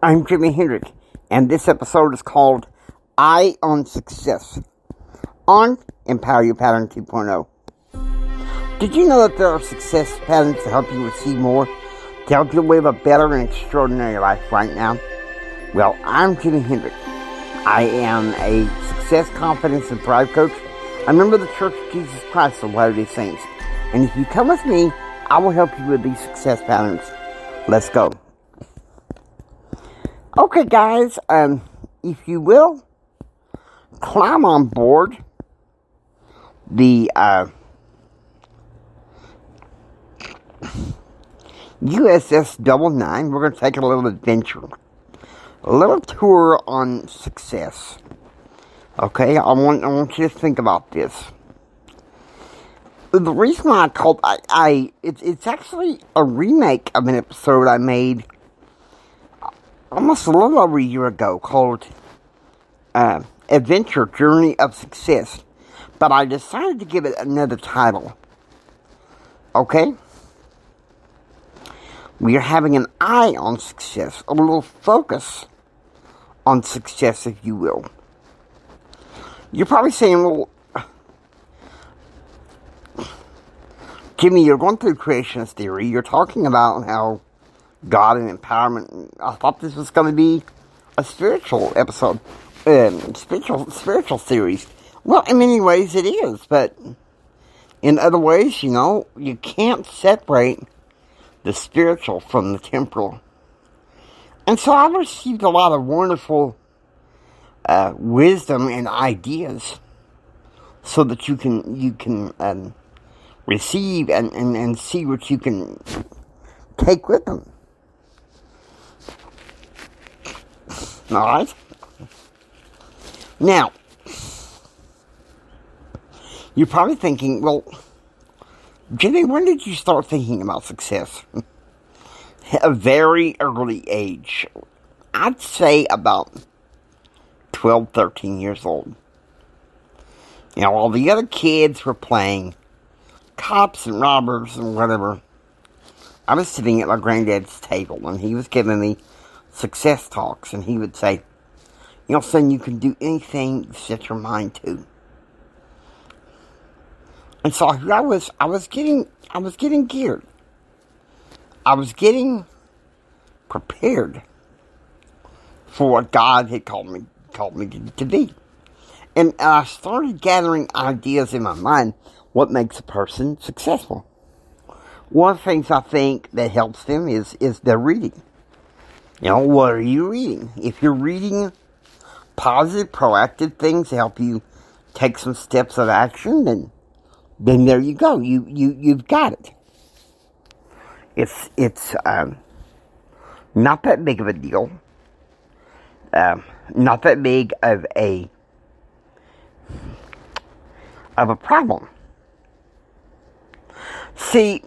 I'm Jimi Hendrix, and this episode is called Eye on Success on Empower Your Pattern 2.0. Did you know that there are success patterns to help you receive more, to help you live a better and extraordinary life right now? Well, I'm Jimi Hendrix. I am a success, confidence, and thrive coach. I'm a member of the Church of Jesus Christ of Latter-day Saints. And if you come with me, I will help you with these success patterns. Let's go. Okay, guys, if you will, climb on board the USS Double Nine. We're going to take a little adventure, a little tour on success. Okay, I want you to think about this. The reason why I called it's actually a remake of an episode I made almost a little over a year ago called Adventure Journey of Success. But I decided to give it another title. Okay? We are having an eye on success, a little focus on success, if you will. You're probably saying, well, Jimmy, you're going through creationist theory. You're talking about how God and empowerment. I thought this was going to be a spiritual episode, spiritual series. Well, in many ways it is, but in other ways, you can't separate the spiritual from the temporal. And so I've received a lot of wonderful wisdom and ideas, so that you can receive and see what you can take with them. Alright? Now, you're probably thinking, well, Jimmy, when did you start thinking about success? A very early age. I'd say about 12, 13 years old. While the other kids were playing cops and robbers and whatever, I was sitting at my granddad's table, and he was giving me success talks, and he would say, son, you can do anything you set your mind to. And so I was getting geared. I was getting prepared for what God had called me to be. And I started gathering ideas in my mind. What makes a person successful? One of the things I think that helps them is their reading. What are you reading? If you're reading positive, proactive things to help you take some steps of action, then there you go. You've got it. It's not that big of a deal. Not that big of a problem. See,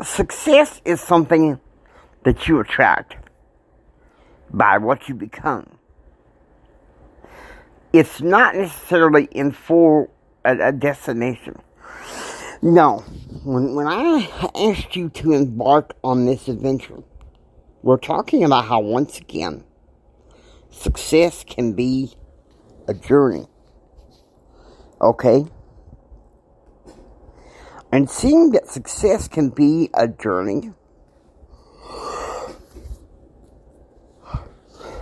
success is something that you attract by what you become. It's not necessarily in for a destination. No, when I asked you to embark on this adventure, we're talking about how, once again, success can be a journey. Okay? And seeing that success can be a journey,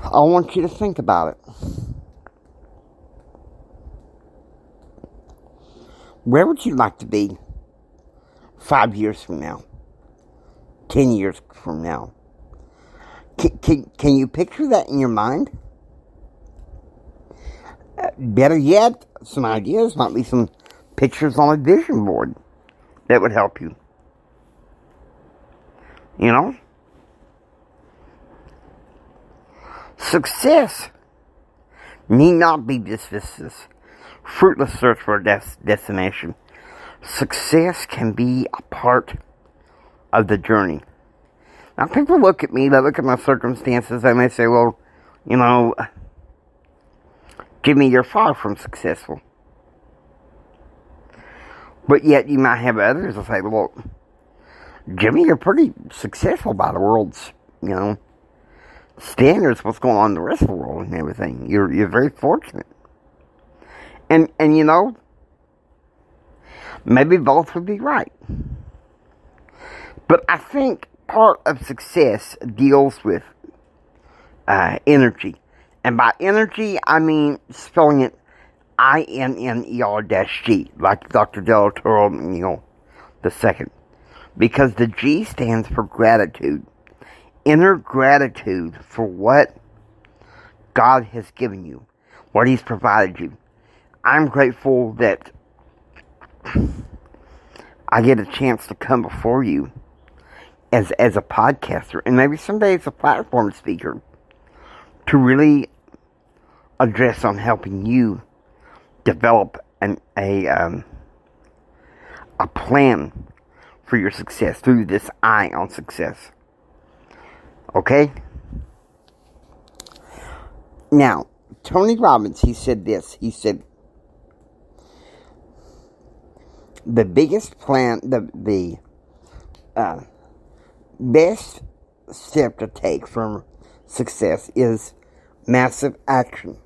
I want you to think about it. Where would you like to be 5 years from now? 10 years from now? Can you picture that in your mind? Better yet, some ideas might be some pictures on a vision board that would help you. Success need not be just this fruitless search for a destination. Success can be a part of the journey. Now, people look at me, they look at my circumstances, they may say, well, Jimmy, you're far from successful. But yet you might have others that say, well, Jimmy, you're pretty successful by the world's, standards what's going on in the rest of the world and everything. You're very fortunate. And you know, maybe both would be right. But I think part of success deals with energy. And by energy, I mean spelling it INNER-G, like Dr. Del Toro Neal II. Because the G stands for gratitude. Inner gratitude for what God has given you, what He's provided you. I'm grateful that I get a chance to come before you as a podcaster, and maybe someday as a platform speaker, to really address on helping you develop a plan for your success through this eye on success. Okay? Now, Tony Robbins, he said this. He said, the biggest plan, the best step to take from success is massive action.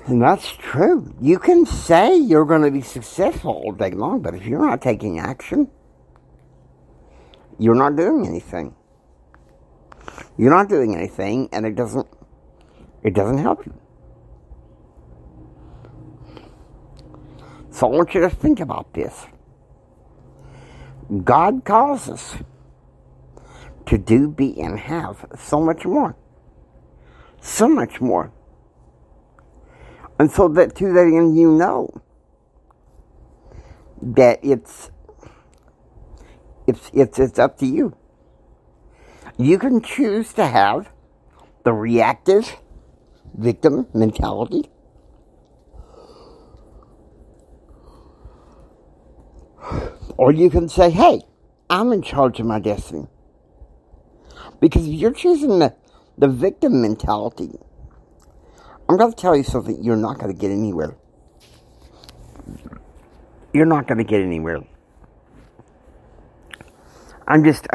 And that's true. You can say you're going to be successful all day long, but if you're not taking action, you're not doing anything. You're not doing anything, and it doesn't help you. So I want you to think about this. God calls us to do, be, and have so much more. So much more. And so that to that end, you know that it's up to you. You can choose to have the reactive victim mentality, or you can say, hey, I'm in charge of my destiny. Because if you're choosing the victim mentality, I'm going to tell you something, you're not going to get anywhere. You're not going to get anywhere. I'm just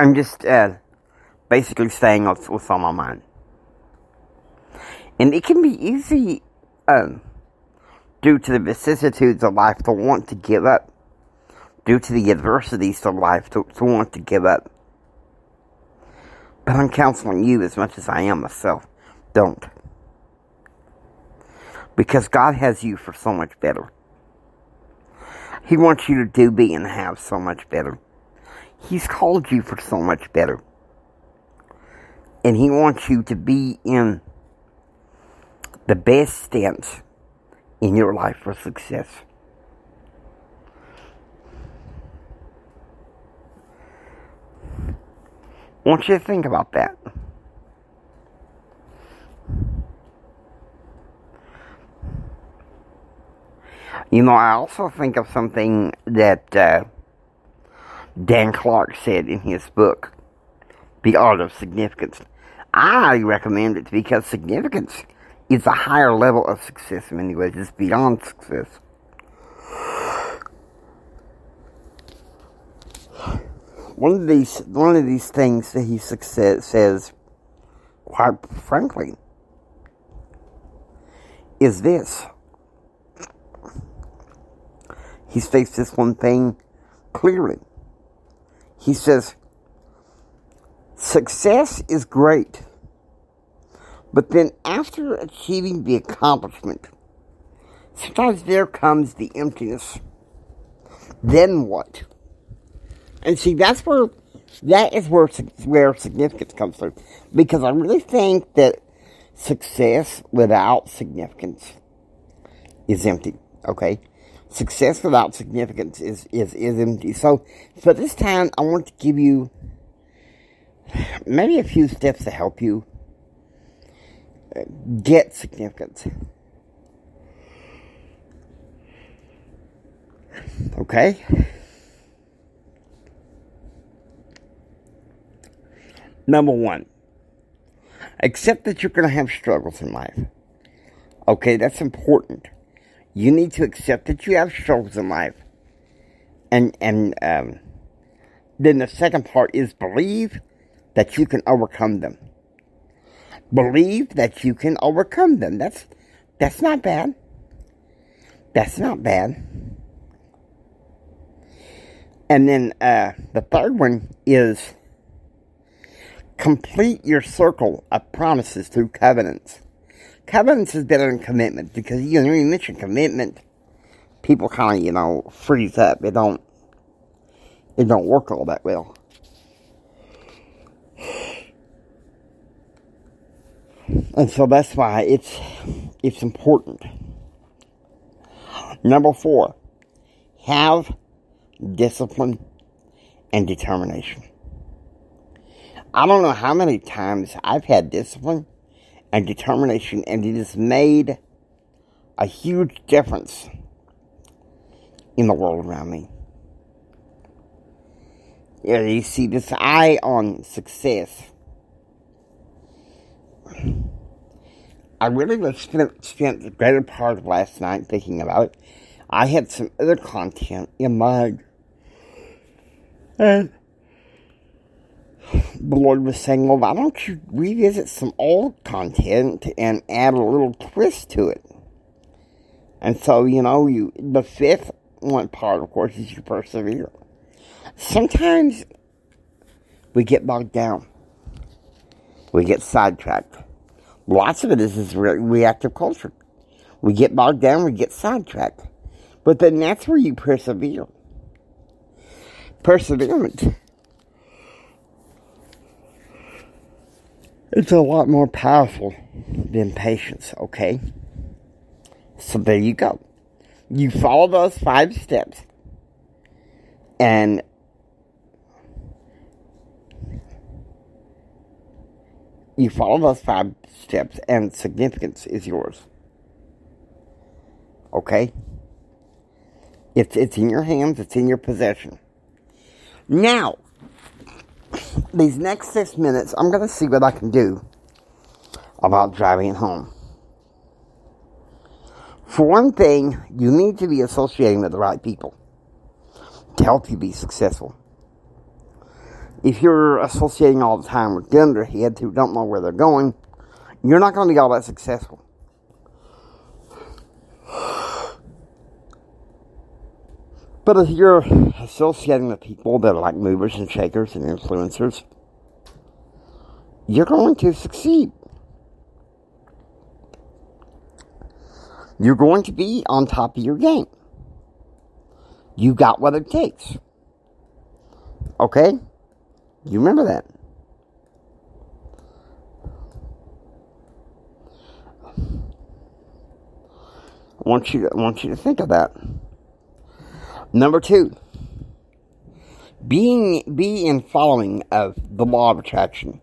basically saying what's on my mind. And it can be easy, due to the vicissitudes of life, to want to give up. Due to the adversities of life, to want to give up. But I'm counseling you as much as I am myself. Don't. Because God has you for so much better. He wants you to do, be, and have so much better. He's called you for so much better. And He wants you to be in the best stance in your life for success. I want you to think about that. You know, I also think of something that Dan Clark said in his book, The Art of Significance. I recommend it because significance is a higher level of success in many ways. It's beyond success. One of these things that he says, quite frankly, is this. He states this one thing clearly. He says, success is great, but then after achieving the accomplishment, sometimes there comes the emptiness. Then what? And see, that is where significance comes through. Because I really think that success without significance is empty. Okay? Success without significance is empty. So, for this time, I want to give you maybe a few steps to help you get significance. Okay? Number one, accept that you're going to have struggles in life. Okay, that's important. You need to accept that you have struggles in life. And then the second part is believe that you can overcome them. Believe that you can overcome them. That's not bad. That's not bad. And then the third one is complete your circle of promises through covenants. Covenants is better than commitment, because when you mention commitment, people kind of, freeze up. It don't work all that well. And so that's why it's important. Number 4, have discipline and determination. I don't know how many times I've had discipline and determination, and it has made a huge difference in the world around me. Yeah, you see, this eye on success. I really spent the greater part of last night thinking about it. I had some other content in mind, and the Lord was saying, well, why don't you revisit some old content and add a little twist to it? And so, the fifth one part, of course, is you persevere. Sometimes we get bogged down. We get sidetracked. Lots of it is reactive culture. We get bogged down, we get sidetracked. But then that's where you persevere. Perseverance. It's a lot more powerful than patience, okay? So there you go. You follow those 5 steps. And you follow those 5 steps, and significance is yours. Okay? It's in your hands. It's in your possession. Now, these next 6 minutes, I'm going to see what I can do about driving home. For one thing, you need to be associating with the right people to help you be successful. If you're associating all the time with dunderheads who don't know where they're going, you're not going to be all that successful. But if you're associating with people that are like movers and shakers and influencers, you're going to succeed. You're going to be on top of your game. You got what it takes. Okay? You remember that. I want you to think of that. Number 2, be in following of the law of attraction.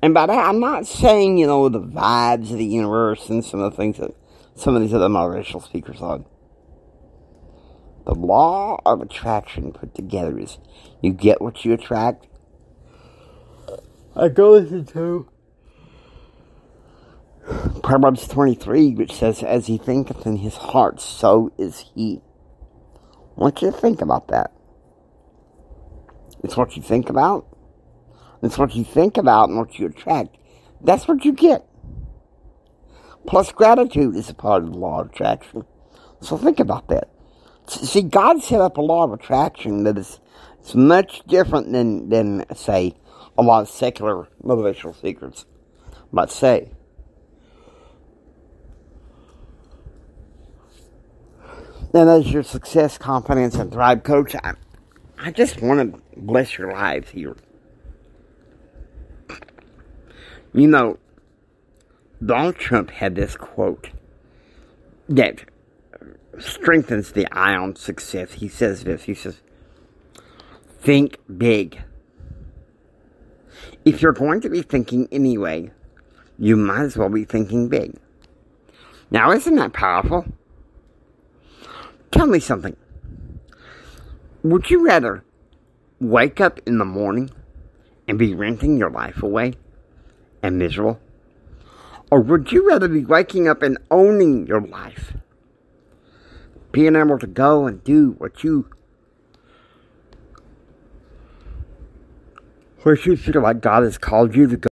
And by that, I'm not saying, the vibes of the universe and some of the things that some of these other motivational speakers on. The law of attraction put together is you get what you attract. I go listen to Proverbs 23, which says, as he thinketh in his heart, so is he. I want you to think about that. It's what you think about. It's what you think about and what you attract. That's what you get. Plus, gratitude is a part of the law of attraction. So think about that. See, God set up a law of attraction that is much different than, say, a lot of secular motivational speakers might say. And as your success, confidence, and thrive coach, I just want to bless your lives here. Donald Trump had this quote that strengthens the eye on success. He says this. He says, think big. If you're going to be thinking anyway, you might as well be thinking big. Now, isn't that powerful? Tell me something. Would you rather wake up in the morning and be renting your life away and miserable? Or would you rather be waking up and owning your life? Being able to go and do what you Where you feel like God has called you to go.